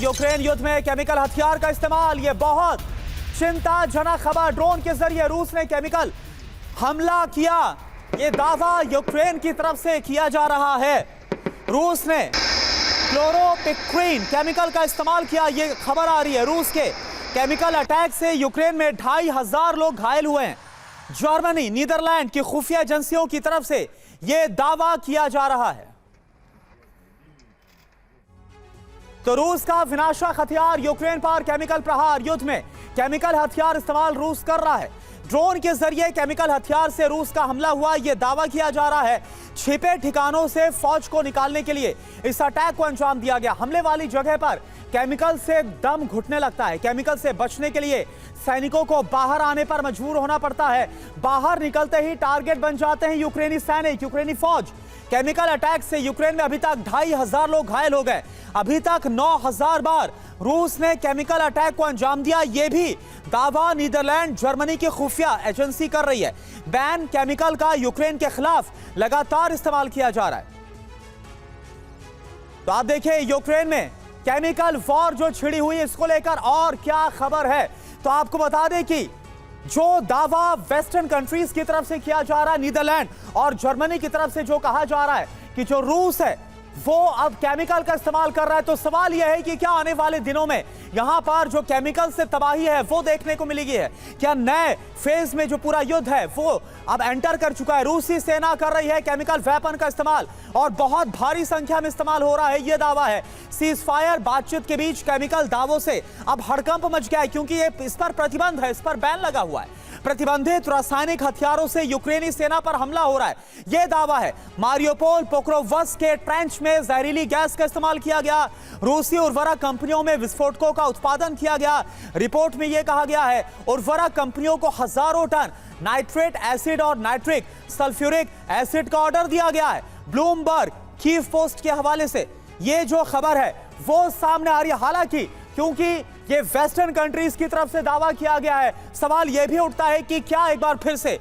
Ukraine युद्ध में chemical हथियार का इस्तेमाल, यह बहुत चिंताजनक खबर। ड्रोन के जरिए रूस ने केमिकल हमला किया, यह दावा यूक्रेन की तरफ से किया जा रहा है। रूस ने क्लोरोपिक्रीन केमिकल का इस्तेमाल किया, यह खबर आ रही है। रूस के केमिकल अटैक से यूक्रेन में 2500 लोग घायल हुए हैं। जर्मनी, नीदरलैंड की खुफिया एजेंसियों की तरफ से यह दावा किया जा रहा है। तो रूस का विनाशक हथियार यूक्रेन पर केमिकल प्रहार, युद्ध में केमिकल हथियार इस्तेमाल रूस कर रहा है। ड्रोन के जरिए केमिकल हथियार से रूस का हमला हुआ, यह दावा किया जा रहा है। छिपे ठिकानों से फौज को निकालने के लिए इस अटैक को अंजाम दिया गया। हमले वाली जगह पर केमिकल से दम घुटने लगता है। केमिकल से बचने के लिए सैनिकों को बाहर आने पर मजबूर होना पड़ता है। बाहर निकलते ही टारगेट बन जाते हैं यूक्रेनी सैनिक, यूक्रेनी फौज। केमिकल अटैक से यूक्रेन में अभी तक 2500 लोग घायल हो गए। अभी तक 9000 बार रूस ने केमिकल अटैक को अंजाम दिया, यह भी दावा नीदरलैंड, जर्मनी की खुफिया एजेंसी कर रही है। बैन केमिकल का यूक्रेन के खिलाफ लगातार इस्तेमाल किया जा रहा है। तो आप देखिए यूक्रेन में केमिकल वॉर जो छिड़ी हुई है, इसको लेकर और क्या खबर है। तो आपको बता दें कि जो दावा वेस्टर्न कंट्रीज की तरफ से किया जा रहा है, नीदरलैंड और जर्मनी की तरफ से जो कहा जा रहा है कि जो रूस है वो अब केमिकल का इस्तेमाल कर रहा है, तो सवाल यह है कि क्या आने वाले दिनों में यहां पर जो केमिकल से तबाही है वो देखने को मिलेगी है? क्या नए फेज में जो पूरा युद्ध है वो अब एंटर कर चुका है? रूसी सेना कर रही है केमिकल वेपन का इस्तेमाल और बहुत भारी संख्या में इस्तेमाल हो रहा है, यह दावा है। सीज फायर बातचीत के बीच केमिकल दावों से अब हड़कंप मच गया है, क्योंकि ये इस पर प्रतिबंध है, इस पर बैन लगा हुआ है। प्रतिबंधित रासायनिक हथियारों से यूक्रेनी सेना पर हमला हो रहा है, यह दावा है। मारियोपोल, पोक्रोवस्क के ट्रेंच में जहरीली गैस का इस्तेमाल किया गया। रूसी उर्वरक कंपनियों में विस्फोटकों का उत्पादन किया गया। रिपोर्ट में यह कहा गया है उर्वरक कंपनियों को हजारों टन नाइट्रेट एसिड और नाइट्रिक सल्फ्यूरिक एसिड का ऑर्डर दिया गया है। ब्लूमबर्ग, कीव पोस्ट के हवाले से यह जो खबर है वो सामने आ रही है। हालांकि क्योंकि ये वेस्टर्न कंट्रीज की तरफ से दावा किया गया है, सवाल यह भी उठता है कि क्या एक बार फिर से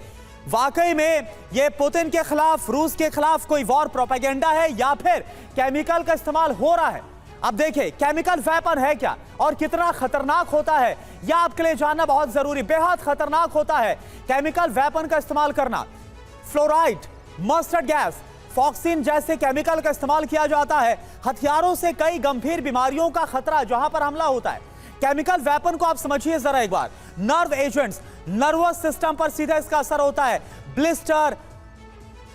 वाकई में ये पुतिन के खिलाफ, रूस के खिलाफ कोई वॉर प्रोपेगेंडा है या फिर केमिकल का इस्तेमाल हो रहा है। अब देखिए केमिकल वेपन है क्या और कितना खतरनाक होता है, यह आपके लिए जानना बहुत जरूरी। बेहद खतरनाक होता है केमिकल वेपन का इस्तेमाल करना। फ्लोराइड, मस्टर्ड गैस, फॉक्सिन जैसे केमिकल का इस्तेमाल किया जाता है। हथियारों से कई गंभीर बीमारियों का खतरा जहां पर हमला होता है। केमिकल वेपन को आप समझिए जरा एक बार। नर्व एजेंट्स, नर्वस सिस्टम पर सीधा इसका असर होता है। ब्लिस्टर,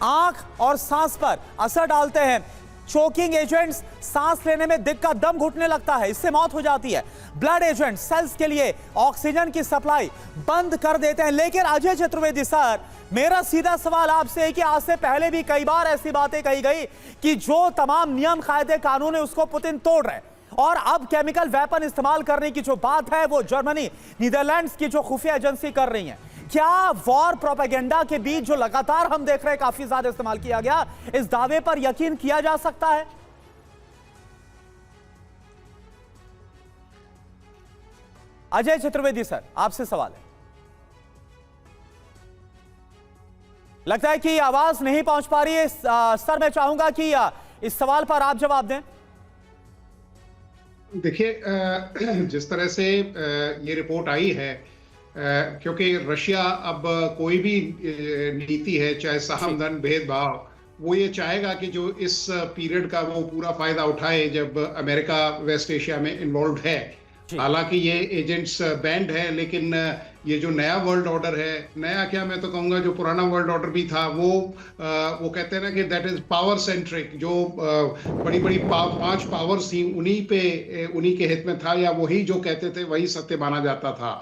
आंख और सांस पर असर डालते हैं। चोकिंग एजेंट्स, सांस लेने में दिक्कत, दम घुटने लगता है, इससे मौत हो जाती है। ब्लड एजेंट, सेल्स के लिए ऑक्सीजन की सप्लाई बंद कर देते हैं। लेकिन अजय चतुर्वेदी सर, मेरा सीधा सवाल आपसे है कि आज से पहले भी कई बार ऐसी बातें कही गई कि जो तमाम नियम कायदे कानून है उसको पुतिन तोड़ रहे हैं, और अब केमिकल वेपन इस्तेमाल करने की जो बात है वो जर्मनी, नीदरलैंड्स की जो खुफिया एजेंसी कर रही है। क्या वॉर प्रोपेगेंडा के बीच जो लगातार हम देख रहे हैं काफी ज्यादा इस्तेमाल किया गया, इस दावे पर यकीन किया जा सकता है? अजय चतुर्वेदी सर, आपसे सवाल है। लगता है कि आवाज नहीं पहुंच पा रही है सर, मैं चाहूंगा कि इस सवाल पर आप जवाब दें। देखिए, जिस तरह से ये रिपोर्ट आई है, क्योंकि रशिया अब कोई भी नीति है, चाहे सामधान भेदभाव, वो ये चाहेगा कि जो इस पीरियड का वो पूरा फायदा उठाए जब अमेरिका वेस्ट एशिया में इन्वॉल्व है। हालांकि ये एजेंट्स बैंड है, लेकिन ये जो नया वर्ल्ड ऑर्डर है, नया क्या, मैं तो कहूँगा जो पुराना वर्ल्ड ऑर्डर भी था, वो कहते हैं ना कि दैट इज पावर सेंट्रिक। जो बड़ी बड़ी 5 पावर्स थी, उन्हीं के हित में था, या वही जो कहते थे वही सत्य माना जाता था।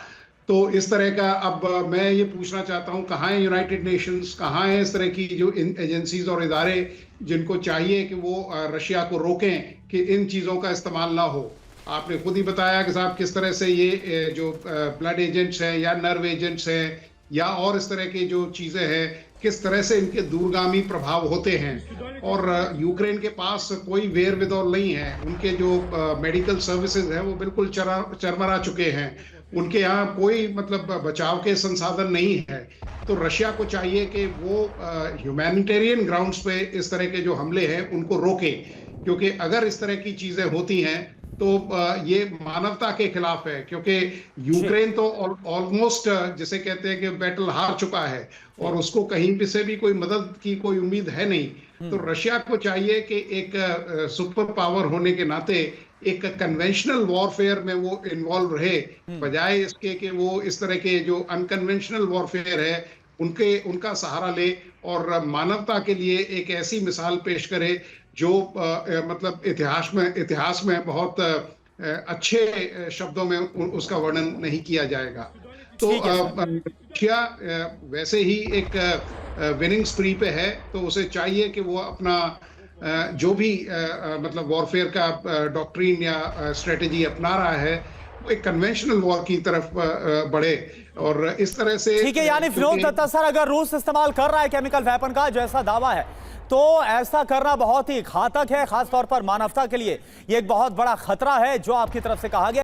तो इस तरह का अब मैं ये पूछना चाहता हूँ, कहाँ है यूनाइटेड नेशंस, कहाँ है इस तरह की जो एजेंसीज और इदारे जिनको चाहिए कि वो रशिया को रोकें कि इन चीज़ों का इस्तेमाल ना हो। आपने खुद ही बताया कि साहब किस तरह से ये जो ब्लड एजेंट्स हैं या नर्व एजेंट्स हैं या और इस तरह की जो चीज़ें हैं, किस तरह से इनके दूरगामी प्रभाव होते हैं। और यूक्रेन के पास कोई वेर विदौल नहीं है, उनके जो मेडिकल सर्विसेज हैं वो बिल्कुल चरमरा चुके हैं, उनके यहाँ कोई मतलब बचाव के संसाधन नहीं है। तो रशिया को चाहिए कि वो ह्यूमैनिटेरियन ग्राउंड्स पे इस तरह के जो हमले हैं उनको रोके, क्योंकि अगर इस तरह की चीज़ें होती हैं तो ये मानवता के खिलाफ है, क्योंकि यूक्रेन तो ऑलमोस्ट जिसे कहते हैं कि बैटल हार चुका है और उसको कहीं पे से भी कोई मदद की कोई उम्मीद है नहीं। तो रशिया को चाहिए कि एक सुपर पावर होने के नाते एक कन्वेंशनल वॉरफेयर में वो इन्वॉल्व रहे, बजाय इसके कि वो इस तरह के जो अनकन्वेंशनल वॉरफेयर है उनका सहारा ले और मानवता के लिए एक ऐसी मिसाल पेश करे जो मतलब इतिहास में बहुत अच्छे शब्दों में उसका वर्णन नहीं किया जाएगा। तो रशिया वैसे ही एक विनिंग स्प्री पे है, तो उसे चाहिए कि वो अपना जो भी मतलब वॉरफेयर का डॉक्ट्रिन या स्ट्रेटेजी अपना रहा है वो एक कन्वेंशनल वॉर की तरफ बढ़े और इस तरह से। ठीक है, यानी विनोद दत्ता सर, अगर रूस इस्तेमाल कर रहा है केमिकल वेपन का जैसा दावा है, तो ऐसा करना बहुत ही घातक है, खासतौर पर मानवता के लिए ये एक बहुत बड़ा खतरा है जो आपकी तरफ से कहा गया।